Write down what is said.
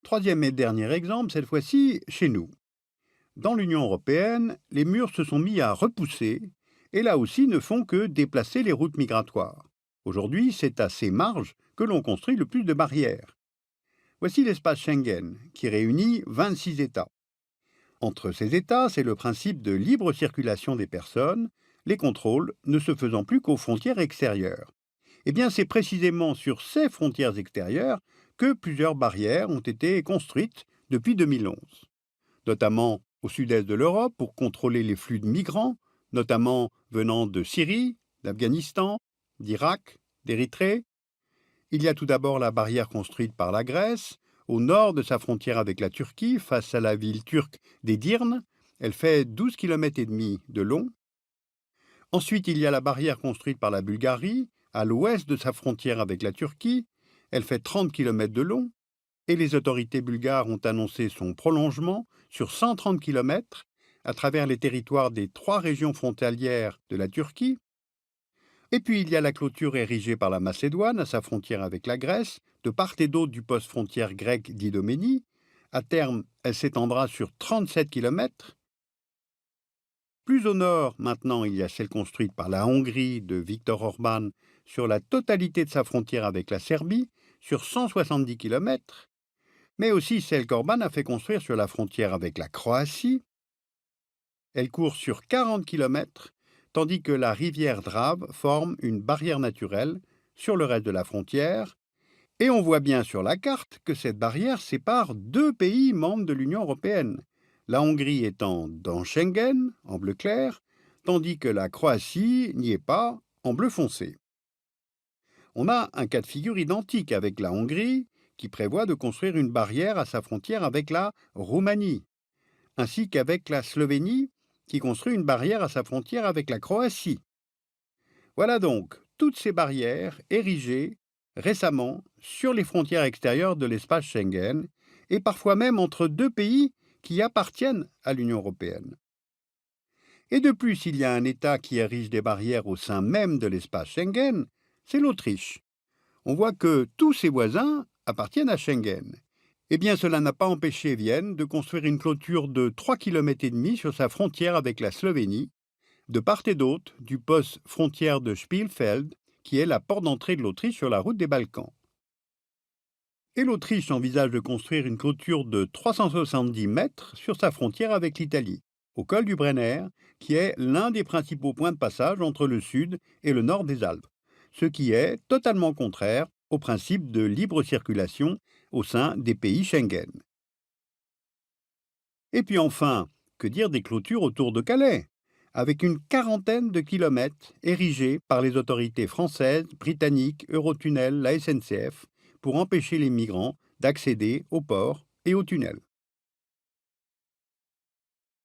Troisième et dernier exemple, cette fois-ci chez nous. Dans l'Union européenne, les murs se sont mis à repousser et là aussi ne font que déplacer les routes migratoires. Aujourd'hui, c'est à ces marges que l'on construit le plus de barrières. Voici l'espace Schengen, qui réunit 26 États. Entre ces États, c'est le principe de libre circulation des personnes, les contrôles ne se faisant plus qu'aux frontières extérieures. Eh bien, c'est précisément sur ces frontières extérieures que plusieurs barrières ont été construites depuis 2011, notamment au sud-est de l'Europe pour contrôler les flux de migrants, notamment venant de Syrie, d'Afghanistan, d'Irak, d'Érythrée. Il y a tout d'abord la barrière construite par la Grèce, au nord de sa frontière avec la Turquie, face à la ville turque d'Edirne. Elle fait 12,5 km de long. Ensuite, il y a la barrière construite par la Bulgarie, à l'ouest de sa frontière avec la Turquie. Elle fait 30 km de long. Et les autorités bulgares ont annoncé son prolongement sur 130 km à travers les territoires des 3 régions frontalières de la Turquie. Et puis il y a la clôture érigée par la Macédoine à sa frontière avec la Grèce, de part et d'autre du poste frontière grec d'Idoménie. À terme, elle s'étendra sur 37 km. Plus au nord, maintenant, il y a celle construite par la Hongrie de Viktor Orban sur la totalité de sa frontière avec la Serbie, sur 170 km, mais aussi celle qu'Orban a fait construire sur la frontière avec la Croatie. Elle court sur 40 km, tandis que la rivière Drave forme une barrière naturelle sur le reste de la frontière. Et on voit bien sur la carte que cette barrière sépare 2 pays membres de l'Union européenne, la Hongrie étant dans Schengen, en bleu clair, tandis que la Croatie n'y est pas, en bleu foncé. On a un cas de figure identique avec la Hongrie, qui prévoit de construire une barrière à sa frontière avec la Roumanie, ainsi qu'avec la Slovénie, qui construit une barrière à sa frontière avec la Croatie. Voilà donc toutes ces barrières érigées récemment sur les frontières extérieures de l'espace Schengen, et parfois même entre 2 pays qui appartiennent à l'Union européenne. Et de plus, il y a un État qui érige des barrières au sein même de l'espace Schengen, c'est l'Autriche. On voit que tous ses voisins appartiennent à Schengen. Eh bien, cela n'a pas empêché Vienne de construire une clôture de 3,5 km sur sa frontière avec la Slovénie, de part et d'autre du poste frontière de Spielfeld, qui est la porte d'entrée de l'Autriche sur la route des Balkans. Et l'Autriche envisage de construire une clôture de 370 mètres sur sa frontière avec l'Italie, au col du Brenner, qui est l'un des principaux points de passage entre le sud et le nord des Alpes, ce qui est totalement contraire au principe de libre circulation au sein des pays Schengen. Et puis enfin, que dire des clôtures autour de Calais, avec une quarantaine de kilomètres érigés par les autorités françaises, britanniques, Eurotunnel, la SNCF, pour empêcher les migrants d'accéder au port et au tunnel.